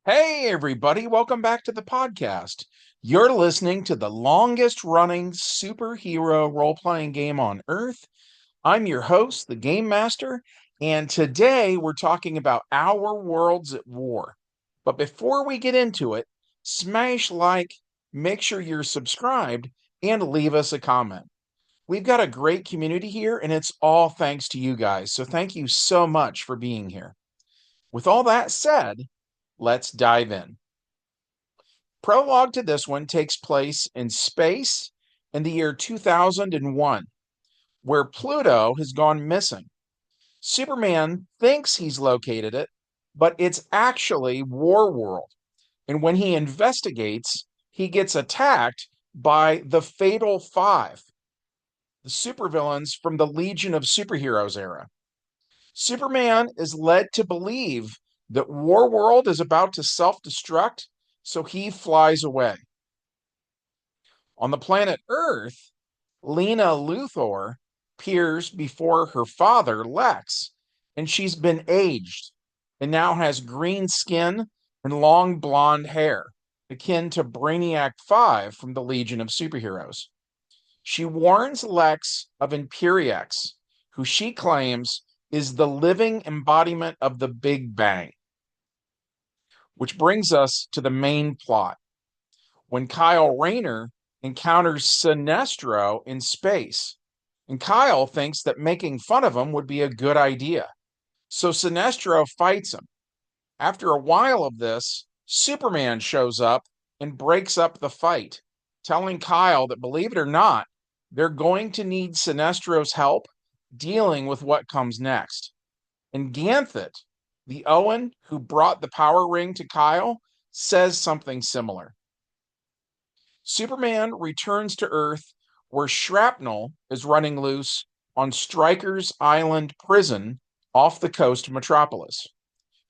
Hey, everybody, welcome back to the podcast. You're listening to the longest running superhero role playing game on Earth. I'm your host, the Game Master, and today we're talking about Our Worlds at War. But before we get into it, smash like, make sure you're subscribed, and leave us a comment. We've got a great community here, and it's all thanks to you guys. So thank you so much for being here. With all that said, let's dive in. Prologue to this one takes place in space in the year 2001, where Pluto has gone missing. Superman thinks he's located it, but it's actually War World. And when he investigates, he gets attacked by the Fatal Five, the supervillains from the Legion of Superheroes era. Superman is led to believe that War World is about to self destruct, so he flies away. On the planet Earth, Lena Luthor appears before her father, Lex, and she's been aged and now has green skin and long blonde hair, akin to Brainiac 5 from the Legion of Superheroes. She warns Lex of Imperiex, who she claims is the living embodiment of the Big Bang. Which brings us to the main plot. When Kyle Rayner encounters Sinestro in space, and Kyle thinks that making fun of him would be a good idea. So Sinestro fights him. After a while of this, Superman shows up and breaks up the fight, telling Kyle that, believe it or not, they're going to need Sinestro's help dealing with what comes next. And Ganthet, the Owen who brought the power ring to Kyle, says something similar. Superman returns to Earth, where shrapnel is running loose on Stryker's Island prison off the coast of Metropolis.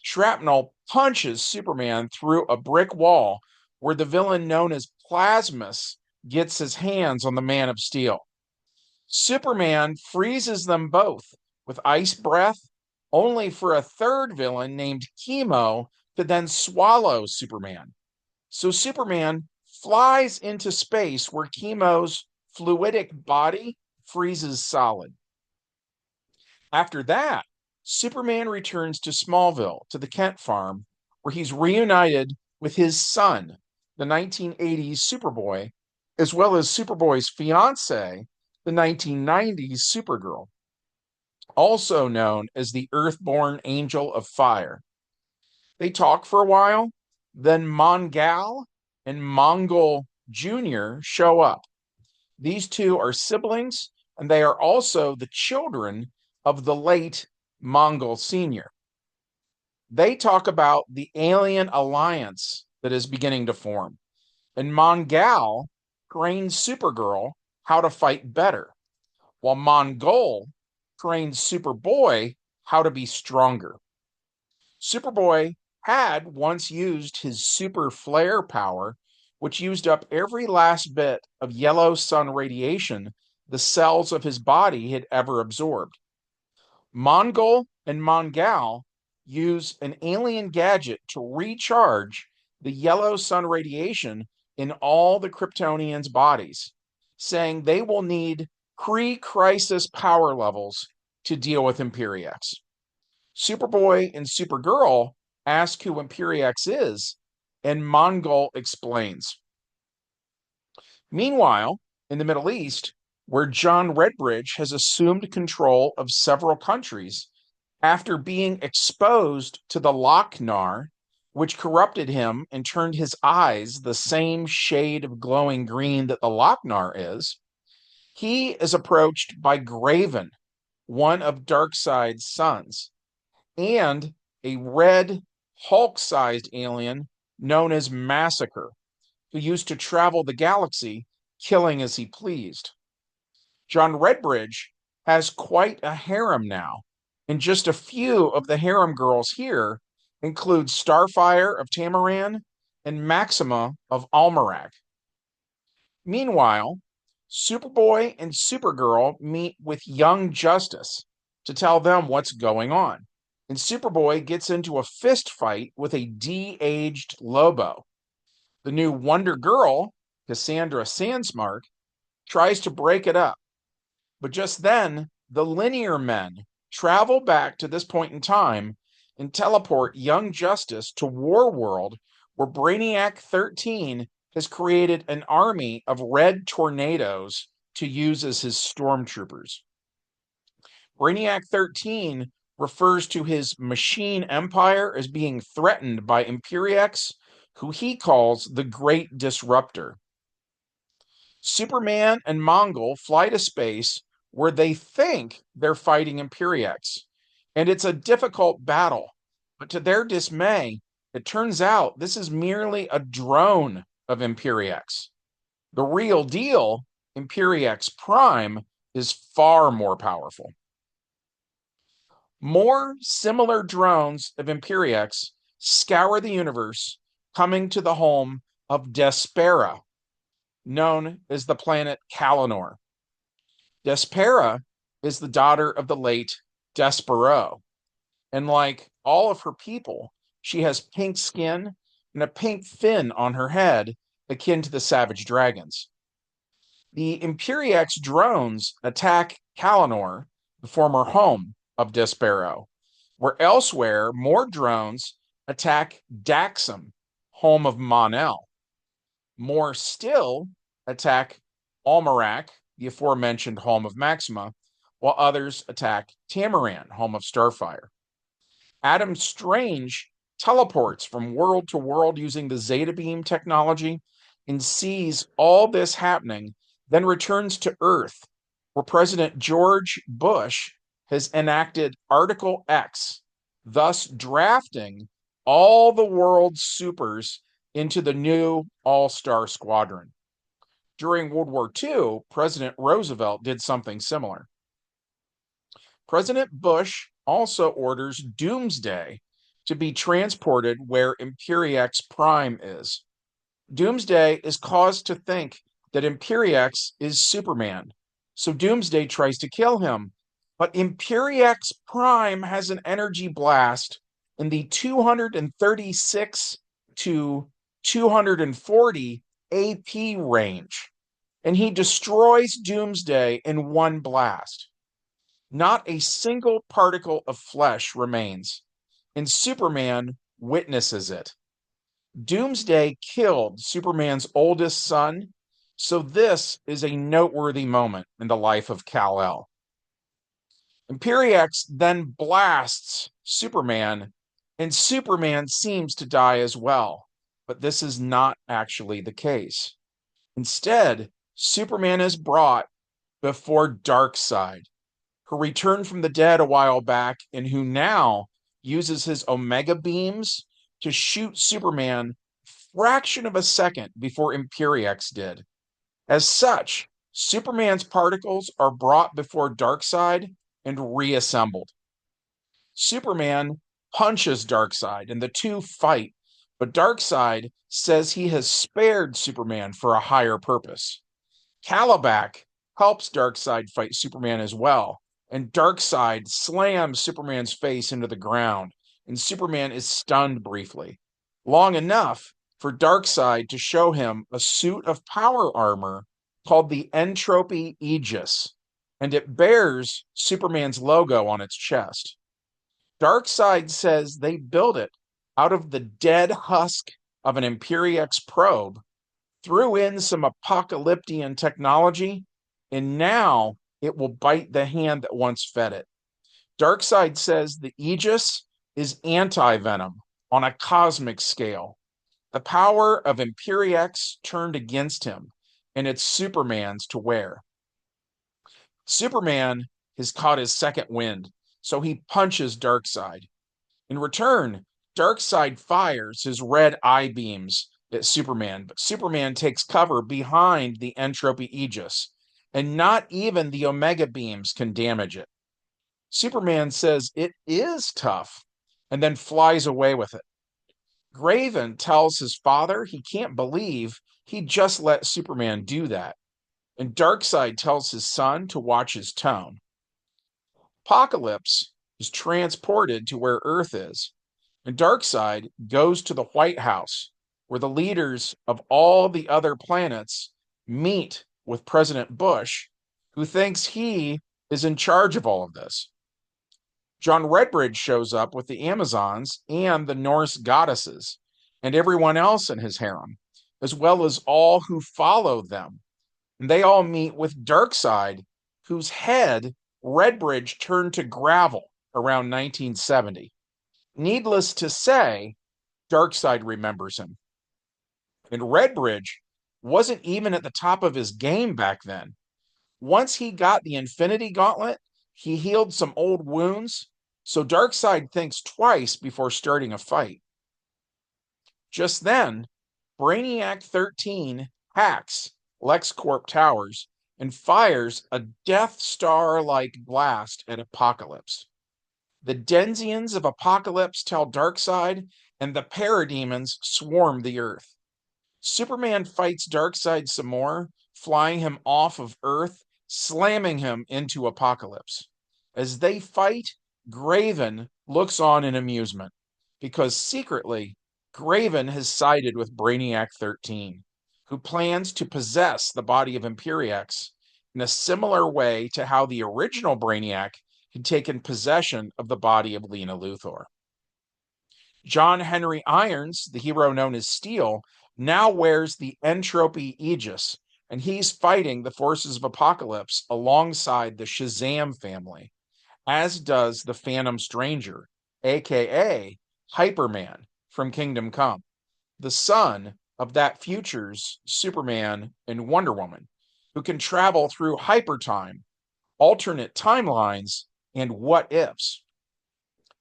Shrapnel punches Superman through a brick wall where the villain known as Plasmus gets his hands on the Man of Steel. Superman freezes them both with ice breath, only for a third villain named Chemo to then swallow Superman. So Superman flies into space where Chemo's fluidic body freezes solid. After that, Superman returns to Smallville, to the Kent farm, where he's reunited with his son, the 1980s Superboy, as well as Superboy's fiancee, the 1990s Supergirl, also known as the Earthborn Angel of Fire. They talk for a while, then Mongal and Mongol Jr. show up. These two are siblings, and they are also the children of the late Mongol Sr. They talk about the alien alliance that is beginning to form, and Mongal trains Supergirl how to fight better, while Mongol trains Superboy how to be stronger. Superboy had once used his super flare power, which used up every last bit of yellow sun radiation the cells of his body had ever absorbed. Mongol and Mongal use an alien gadget to recharge the yellow sun radiation in all the Kryptonians' bodies, saying they will need pre-crisis power levels to deal with Imperiex. Superboy and Supergirl ask who Imperiex is, and Mongol explains. Meanwhile, in the Middle East, where John Redbridge has assumed control of several countries after being exposed to the Lochnar, which corrupted him and turned his eyes the same shade of glowing green that the Lochnar is, he is approached by Graven, one of Darkseid's sons, and a red Hulk-sized alien known as Massacre, who used to travel the galaxy, killing as he pleased. John Redbridge has quite a harem now, and just a few of the harem girls here include Starfire of Tamaran and Maxima of Almerac. Meanwhile, Superboy and Supergirl meet with Young Justice to tell them what's going on, and Superboy gets into a fist fight with a de-aged Lobo. The new Wonder Girl, Cassandra Sandsmark, tries to break it up. But just then, the Linear Men travel back to this point in time and teleport Young Justice to Warworld, where Brainiac 13 has created an army of red tornadoes to use as his stormtroopers. Brainiac 13 refers to his machine empire as being threatened by Imperiex, who he calls the Great Disruptor. Superman and Mongul fly to space where they think they're fighting Imperiex, and it's a difficult battle. But to their dismay, it turns out this is merely a drone of Imperiex. The real deal, Imperiex Prime, is far more powerful. More similar drones of Imperiex scour the universe, coming to the home of Despera, known as the planet Kalanor. Despera is the daughter of the late Despero, and like all of her people, she has pink skin and a pink fin on her head, akin to the savage dragons. The Imperiex drones attack Kalanor, the former home of Despero, where elsewhere more drones attack Daxam, home of Mon-El. More still attack Almerac, the aforementioned home of Maxima, while others attack Tamaran, home of Starfire. Adam Strange teleports from world to world using the Zeta Beam technology and sees all this happening, then returns to Earth, where President George Bush has enacted Article X, thus drafting all the world's supers into the new All-Star Squadron. During World War II, President Roosevelt did something similar. President Bush also orders Doomsday to be transported where Imperiex Prime is. Doomsday is caused to think that Imperiex is Superman, so Doomsday tries to kill him, but Imperiex Prime has an energy blast in the 236 to 240 AP range, and he destroys Doomsday in one blast. Not a single particle of flesh remains, and Superman witnesses it. Doomsday killed Superman's oldest son, so this is a noteworthy moment in the life of Kal-El. Imperiex then blasts Superman, and Superman seems to die as well, but this is not actually the case. Instead, Superman is brought before Darkseid, who returned from the dead a while back and who now uses his Omega beams to shoot Superman a fraction of a second before Imperiex did. As such, Superman's particles are brought before Darkseid and reassembled. Superman punches Darkseid and the two fight, but Darkseid says he has spared Superman for a higher purpose. Kalibak helps Darkseid fight Superman as well, and Darkseid slams Superman's face into the ground, and Superman is stunned briefly, long enough for Darkseid to show him a suit of power armor called the Entropy Aegis, and it bears Superman's logo on its chest. Darkseid says they built it out of the dead husk of an Imperiex probe, threw in some apocalyptian technology, and now it will bite the hand that once fed it. Darkseid says the Aegis is anti-venom on a cosmic scale. The power of Imperiex turned against him, and it's Superman's to wear. Superman has caught his second wind, so he punches Darkseid. In return, Darkseid fires his red eye beams at Superman, but Superman takes cover behind the Entropy Aegis, and not even the Omega beams can damage it. Superman says it is tough, and then flies away with it. Graven tells his father he can't believe he just let Superman do that, and Darkseid tells his son to watch his tone. Apocalypse is transported to where Earth is, and Darkseid goes to the White House, where the leaders of all the other planets meet with President Bush, who thinks he is in charge of all of this. John Redbridge shows up with the Amazons and the Norse goddesses and everyone else in his harem, as well as all who follow them. And they all meet with Darkseid, whose head Redbridge turned to gravel around 1970. Needless to say, Darkseid remembers him. And Redbridge wasn't even at the top of his game back then. Once he got the Infinity Gauntlet, he healed some old wounds, so Darkseid thinks twice before starting a fight. Just then, Brainiac 13 hacks LexCorp Towers and fires a Death Star-like blast at Apocalypse. The Denzians of Apocalypse tell Darkseid, and the Parademons swarm the Earth. Superman fights Darkseid some more, flying him off of Earth, slamming him into Apocalypse. As they fight, Graven looks on in amusement, because secretly, Graven has sided with Brainiac 13, who plans to possess the body of Imperiex in a similar way to how the original Brainiac had taken possession of the body of Lena Luthor. John Henry Irons, the hero known as Steel, now wears the Entropy Aegis, and he's fighting the forces of Apocalypse alongside the Shazam family, as does the Phantom Stranger, aka Hyperman from Kingdom Come, the son of that future's Superman and Wonder Woman, who can travel through hypertime, alternate timelines, and what ifs.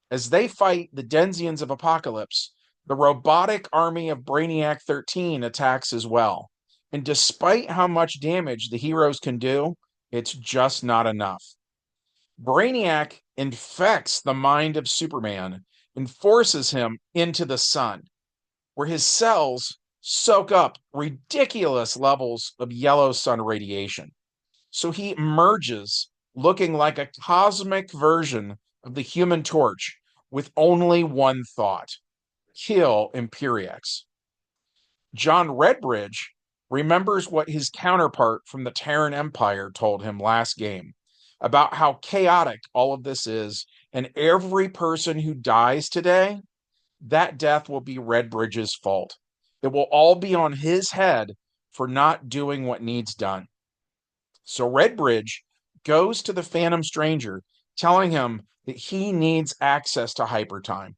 As they fight the Denzians of Apocalypse, the robotic army of Brainiac 13 attacks as well. And despite how much damage the heroes can do, it's just not enough. Brainiac infects the mind of Superman and forces him into the sun, where his cells soak up ridiculous levels of yellow sun radiation. So he emerges looking like a cosmic version of the Human Torch with only one thought: kill Imperiex. John Redbridge remembers what his counterpart from the Terran Empire told him last game about how chaotic all of this is, and every person who dies today, that death will be Redbridge's fault. It will all be on his head for not doing what needs done. So Redbridge goes to the Phantom Stranger, telling him that he needs access to hypertime.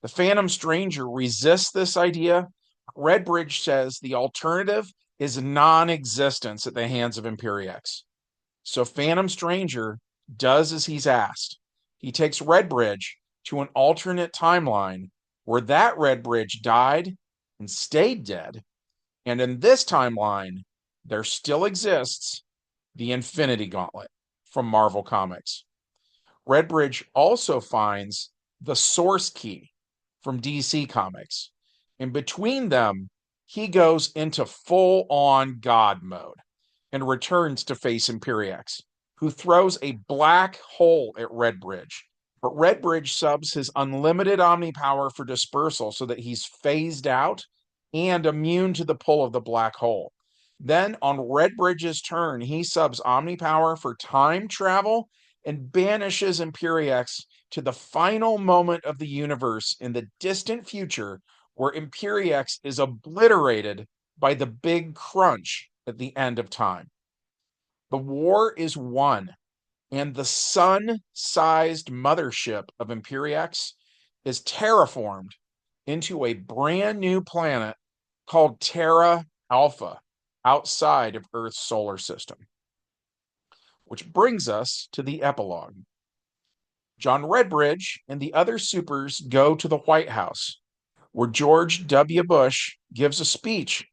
The Phantom Stranger resists this idea. Redbridge says the alternative is non-existence at the hands of Imperiex. So Phantom Stranger does as he's asked. He takes Redbridge to an alternate timeline where that Redbridge died and stayed dead. And in this timeline, there still exists the Infinity Gauntlet from Marvel Comics. Redbridge also finds the Source Key from DC Comics. And between them, he goes into full-on God mode and returns to face Imperiex, who throws a black hole at Redbridge. But Redbridge subs his unlimited omnipower for dispersal so that he's phased out and immune to the pull of the black hole. Then, on Redbridge's turn, he subs omnipower for time travel and banishes Imperiex to the final moment of the universe in the distant future, where Imperiex is obliterated by the Big Crunch at the end of time. The war is won, and the sun-sized mothership of Imperiex is terraformed into a brand new planet called Terra Alpha, outside of Earth's solar system. Which brings us to the epilogue. John Redbridge and the other supers go to the White House, where George W. Bush gives a speech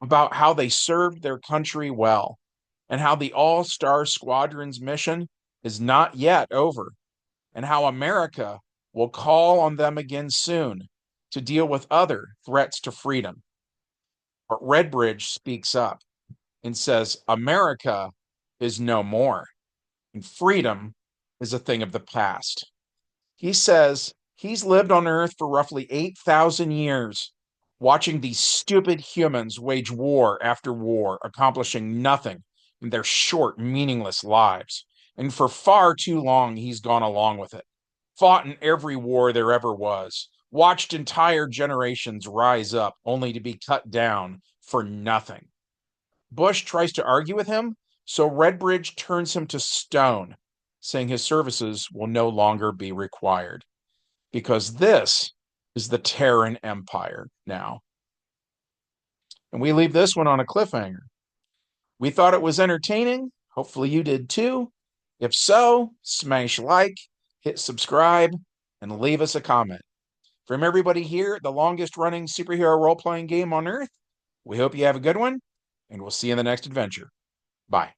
about how they served their country well, and how the All-Star Squadron's mission is not yet over, and how America will call on them again soon to deal with other threats to freedom. But Redbridge speaks up and says America is no more, and freedom is a thing of the past. He says he's lived on Earth for roughly 8,000 years, watching these stupid humans wage war after war, accomplishing nothing in their short, meaningless lives. And for far too long, he's gone along with it. Fought in every war there ever was, watched entire generations rise up only to be cut down for nothing. Bush tries to argue with him, so Redbridge turns him to stone, saying his services will no longer be required. Because this is the Terran Empire now. And we leave this one on a cliffhanger. We thought it was entertaining. Hopefully you did too. If so, smash like, hit subscribe, and leave us a comment. From everybody here at the longest running superhero role playing game on Earth, we hope you have a good one, and we'll see you in the next adventure. Bye.